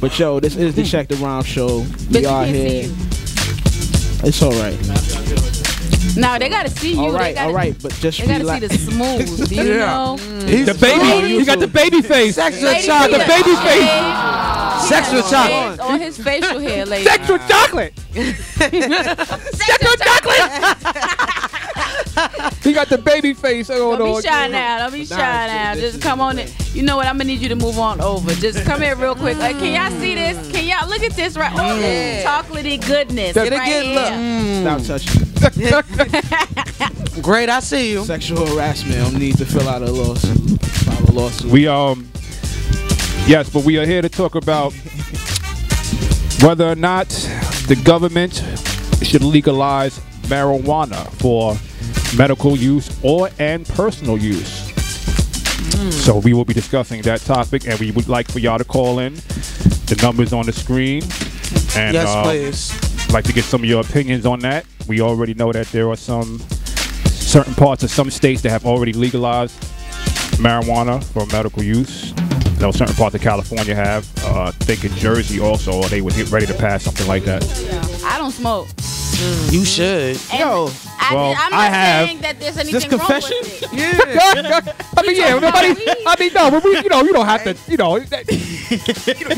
But yo, this is the Check the Rhyme show. But We are here. It's all right. No, they gotta see you. All right, but just they gotta see the smooth. Do you know? The baby. You got the baby face. Sexual chocolate. The baby face. Sexual chocolate. On his facial hair, ladies. Sexual chocolate. Sexual chocolate. He got the baby face. Don't be shy now. Don't be shy now. Just come on in. You know what? I'm gonna need you to move on over. Just come here real quick. Can y'all see this? Can y'all look at this right? Oh, this chocolatey goodness. Get a right good here. look. Stop touching. Great, I see you. Sexual harassment. I need to fill out a lawsuit. File a lawsuit. We yes, but we are here to talk about whether or not the government should legalize marijuana for medical use and personal use. So we will be discussing that topic, and we would like for y'all to call in. The numbers on the screen. And, yes, please. I'd like to get some of your opinions on that. We already know that there are some certain parts of some states that have already legalized marijuana for medical use. No, certain parts of California have. I think in Jersey also, or they would get ready to pass something like that. I don't smoke. You should. Yo, I'm not saying that there's anything this confession? wrong with it. Yeah. I mean, yeah, nobody. I mean, no, but we, you don't have to,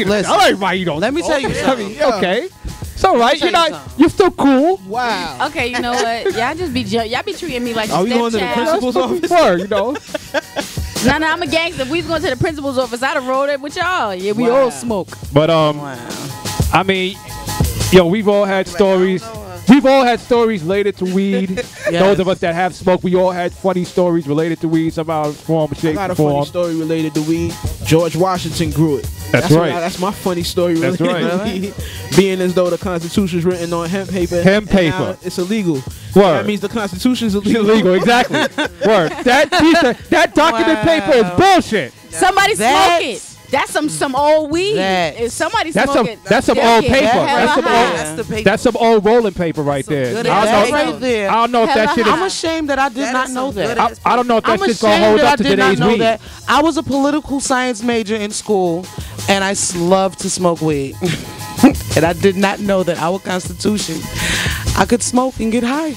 Listen, all right, right, you don't. let me tell you something. Okay. It's all right. Let me tell you something. You're still cool. Wow. Okay, you know what? Y'all be treating me like Are a we going to the stepchild. principal's office? No, I'm a gangster. If we was going to the principal's office, I'd have rolled it with y'all. Yeah, we all smoke. But I mean, we've all had stories. We've all had stories related to weed. Yes. Those of us that have smoked, we all had funny stories related to weed somehow, form, shape, I got a form. funny story related to weed. George Washington grew it. That's right. That's my funny story related That's right. to weed. Being as though the Constitution's written on hemp paper. Hemp and now paper. It's illegal. Word. That means the Constitution's illegal. Illegal, exactly. Word. That document paper is bullshit. Somebody smoke it. That's some old weed. If somebody smoke it, That's some old paper. That's some old rolling paper right there. Good I don't know if that shit is. I'm ashamed that I did not know that. I don't know if that I'm shit's gonna ashamed hold that up I to did not today's know weed. that. I was a political science major in school, and I love to smoke weed. And I did not know that our Constitution, I could smoke and get high.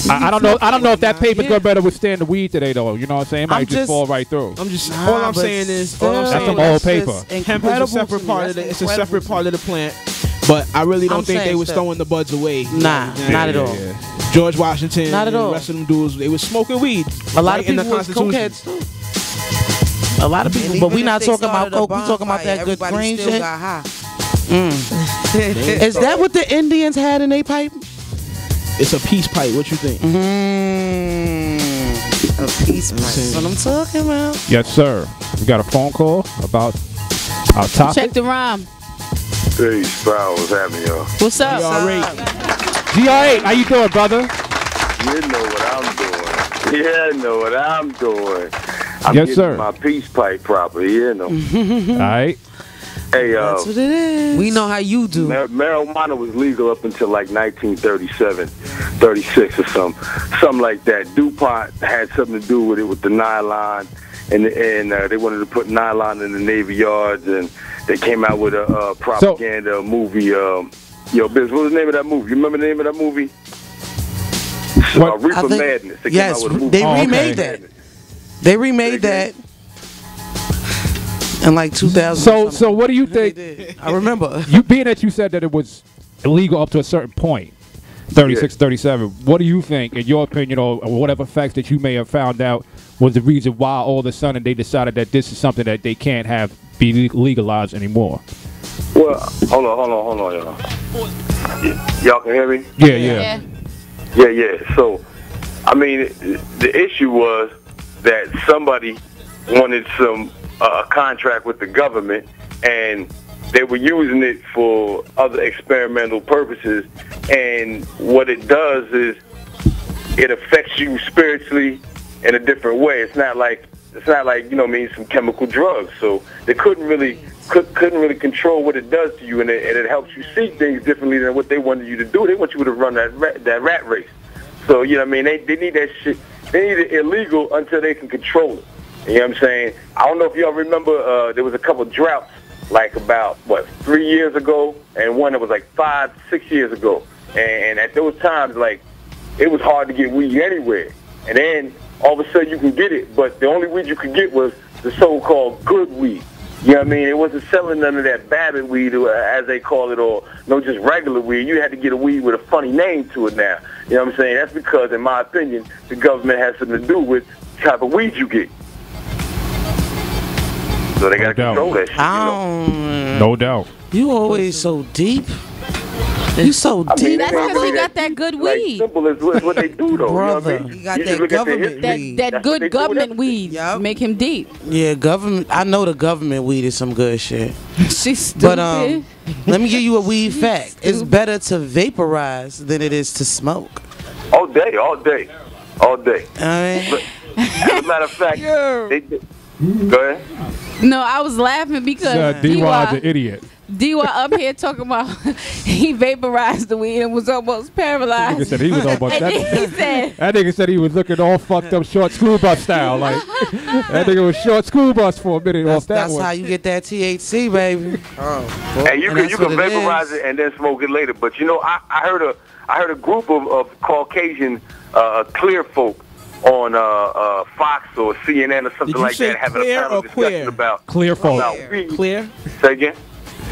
I don't know if that paper's gonna better withstand the weed today though. You know what I'm saying? It might just fall right through. All I'm saying is that's some old paper. Hemp is a separate part of the. It's a separate part of the plant. But I really don't think they was throwing the buds away. Nah, not at all. George Washington, not at all. The rest of them dudes, they was smoking weed. A lot of people was cokeheads too. A lot of people, but we not talking about coke. We talking about that good green shit. Is that what the Indians had in their pipe? It's a peace pipe. What you think? A peace pipe. That's what I'm talking about. Yes, sir. We got a phone call about our topic. Check the rhyme. Hey, Sprout, what's happening, y'all? What's up? GR8, how you doing, brother? You know what I'm doing. Yeah, I know what I'm doing. I'm yes, getting sir. my peace pipe proper, you know. All right. Hey, that's what it is. We know how you do. Marijuana was legal up until like 1937, 36 or something like that. DuPont had something to do with it with the nylon, and they wanted to put nylon in the Navy Yards, and they came out with a propaganda movie. Biz, what was the name of that movie? You remember the name of that movie? Reaper Madness. They came out with a movie. They remade that. They remade that. In like 2000. So what do you think? I remember. You being that you said that it was illegal up to a certain point, 36, 37. What do you think, in your opinion, or whatever facts that you may have found out, was the reason why all of a sudden they decided that this is something that they can't have be legalized anymore? Well, hold on, y'all. Y'all can hear me? Yeah. So, I mean, the issue was that somebody wanted some contract with the government, and they were using it for other experimental purposes. And what it does is it affects you spiritually in a different way. It's not like some chemical drugs. So they couldn't really control what it does to you, and it helps you see things differently than what they wanted you to do. They want you to run that rat race. So you know what I mean? They need that shit. They need it illegal until they can control it. You know what I'm saying? I don't know if y'all remember, there was a couple droughts like about, 3 years ago, and one that was like 5, 6 years ago. And at those times, like, it was hard to get weed anywhere. And then all of a sudden you can get it, but the only weed you could get was the so-called good weed. You know what I mean? It wasn't selling none of that Babbitt weed, as they call it, or no, just regular weed. You had to get a weed with a funny name to it now. You know what I'm saying? That's because, in my opinion, the government has something to do with the type of weed you get. So they got to control that shit, No doubt. You always so deep. You so deep. That's because he got that good weed. Like, simple is what they do, though. Brother. You know what I mean? He got that government weed. That good government weed. Yep. Make him deep. Yeah, government. I know the government weed is some good shit. She's stupid. But let me give you a weed fact. It's better to vaporize than it is to smoke. All day. All right. But, as a matter of fact, go ahead. No, I was laughing because D.Y.'s an idiot. D.Y. up here talking about he vaporized the weed and was almost paralyzed. That nigga said he was almost. That nigga said he was looking all fucked up, short school bus style. Like that nigga was short school bus for a minute off that That's one. how you get that THC, baby. And you can vaporize it and then smoke it later. But you know, I heard a group of Caucasian clear folk on Fox or CNN or something like that having a panel discussion about clear folk. About weed. Clear? Say again?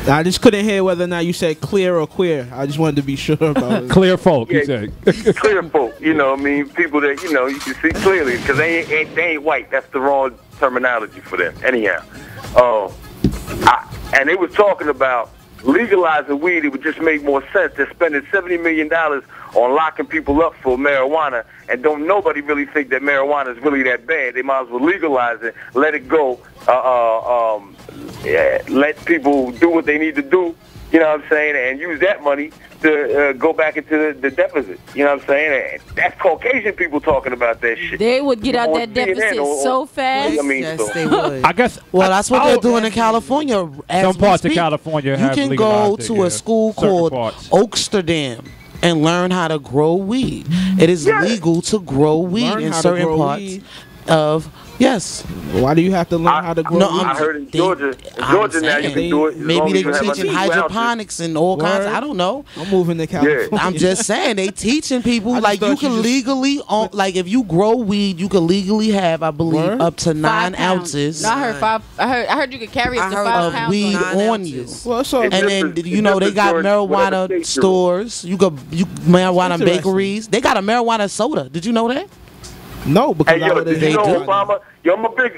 I just couldn't hear whether or not you said clear or queer. I just wanted to be sure about it. Clear folk, Yeah, he said. clear folk, you know what I mean? People that, you know, you can see clearly because they ain't white. That's the wrong terminology for them. Anyhow. And they was talking about legalizing weed. It would just make more sense than spending $70 million on locking people up for marijuana, and don't nobody really think that marijuana is really that bad. They might as well legalize it, let it go, let people do what they need to do, you know what I'm saying, and use that money to go back into the deficit, you know what I'm saying? And that's Caucasian people talking about that shit. They would get out that deficit so fast. I mean, Yes, they would. I guess. Well, that's what they're doing in California. Some parts of California you have can legalized go it, to yeah. a school Certain called parts. Oaksterdam and learn how to grow weed. It is legal to grow weed Learn in how to certain grow parts weed? of yes. Why do you have to learn how to grow No, weed? I heard in They- Georgia now you can do it. as long Maybe as you they're have teaching under 2 ounces. hydroponics and all kinds. Word. I don't know. I'm moving to California. I'm just saying they teaching people I just like you thought you can just- legally like if you grow weed you can legally have I believe Word? up to 9 pounds. ounces No, I heard 5. I heard you could carry up to 5 of pounds. weed on on you. Well, so It's And then different- you know they it's got different whatever marijuana state you're in. stores. You marijuana Interesting. bakeries. They got a marijuana soda. Did you know that? no, because Hey, yo, did you know do. Obama? Yo, I'm a big,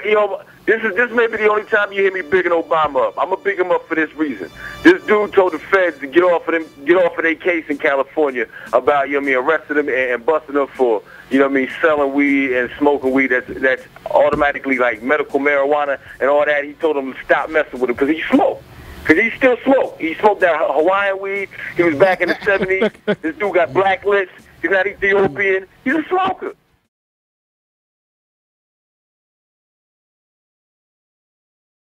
this may be the only time you hear me bigging Obama up. I'm gonna big him up for this reason. This dude told the feds to get off of their case in California about, you know what I mean, arresting them and busting them for, you know what I mean, selling weed and smoking weed that's automatically like medical marijuana and all that. He told them to stop messing with him because he smoked. Because he still smoked. He smoked that Hawaiian weed. He was back in the 70s. This dude got black lips. He's not Ethiopian. He's a smoker.